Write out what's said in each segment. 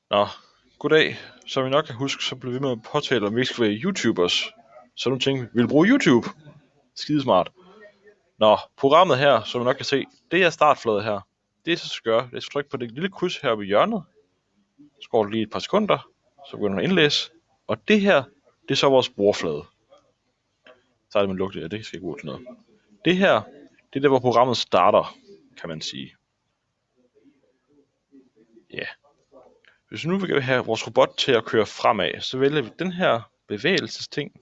Nå, goddag. Som I nok kan huske, så blev vi med at påtale, om vi ikke skal være YouTubers. Så nu tænkte vi vil bruge YouTube. Skidesmart. Nå, programmet her, som I nok kan se, det er startfladet her. Det, så skal gøre, det er at trykke på det lille kryds her oppe i hjørnet. Så går det lige et par sekunder, så begynder den at indlæse. Og det her, det er så vores brugerflade. Så er det med lugte, ja, det skal ikke gå til noget. Det her, det er der, hvor programmet starter, kan man sige. Ja. Hvis vi nu vil have vores robot til at køre fremad, så vælger vi den her bevægelsesting.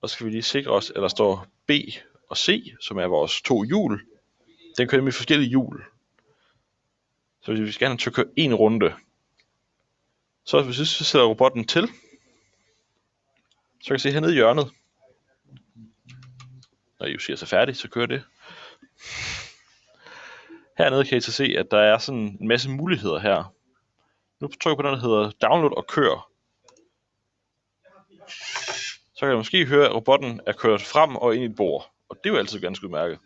Og så skal vi lige sikre os, at der står B og C, som er vores to hjul. Den kører med forskellige hjul. Så hvis vi skal have til at køre en runde, så hvis vi sætter robotten til, så kan I se hernede i hjørnet, når I siger sig færdig, så kører det. Hernede kan I så se, at der er sådan en masse muligheder her. Nu trykker jeg på den, der hedder download og kør. Så kan jeg måske høre, at robotten er kørt frem og ind i et bord. Og det er jo altid ganske udmærket.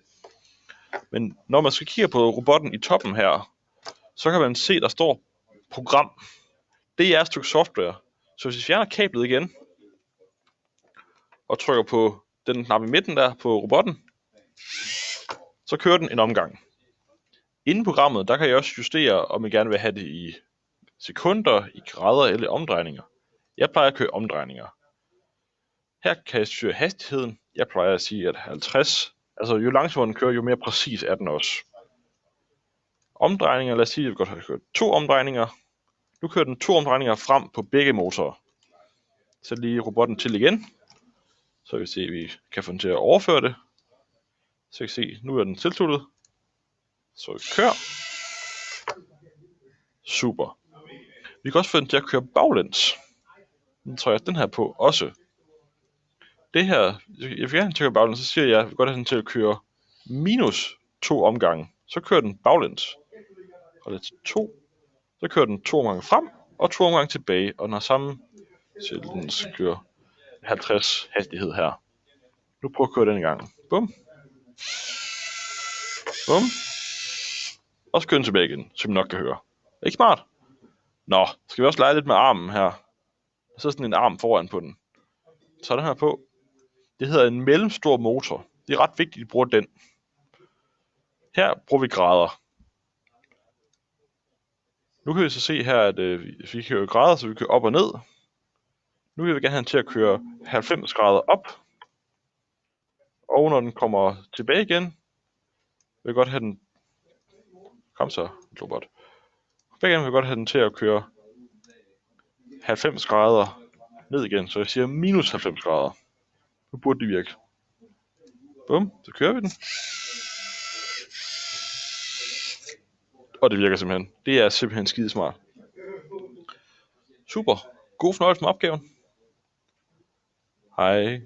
Men når man skal kigge på robotten i toppen her, så kan man se, der står program. Det er et stykke software. Så hvis vi fjerner kablet igen, og trykker på den knap i midten der på robotten, så kører den en omgang. Inden programmet, der kan jeg også justere, om jeg gerne vil have det i sekunder, i grader eller omdrejninger. Jeg plejer at køre omdrejninger. Her kan jeg styre hastigheden. Jeg plejer at sige, at 50. Altså jo langsommere den kører, jo mere præcis er den også. Omdrejninger, lad os sige, at vi godt har kørt 2 omdrejninger. Nu kører den 2 omdrejninger frem på begge motorer. Så lige robotten til igen. Så vi se, at vi kan få den til at overføre det. Så kan I se, nu er den tilsluttet. Så vi kører. Super. Vi kan også få den til at køre baglæns. Nu tror jeg den her på også. Det her, jeg vil gerne til at køre baglæns, så siger jeg, at jeg vil godt have den til at køre minus 2 omgange. Så kører den baglæns. Og det er 2. Så kører den 2 omgange frem, og 2 omgange tilbage. Og den har samme, så den skal køre 50 hastighed her. Nu prøver at køre den en gang. Bum. Bum. Og så kører den tilbage igen, som I nok kan høre. Ikke smart? Nå, skal vi også lege lidt med armen her. Så er sådan en arm foran på den. Så den her på. Det hedder en mellemstor motor. Det er ret vigtigt, at I bruger den. Her bruger vi grader. Nu kan vi så se her, at vi kører grader, så vi kører op og ned. Nu vil vi gerne have den til at køre 90 grader op. Og når den kommer tilbage igen, vil jeg godt have den... Kom så, robot. Begge vil jeg godt have den til at køre 90 grader ned igen, så jeg siger minus 90 grader. Nu burde det virke. Bum, så kører vi den. Og det virker simpelthen. Det er simpelthen skidesmart. Super. God fornøjelse med opgaven. Hej.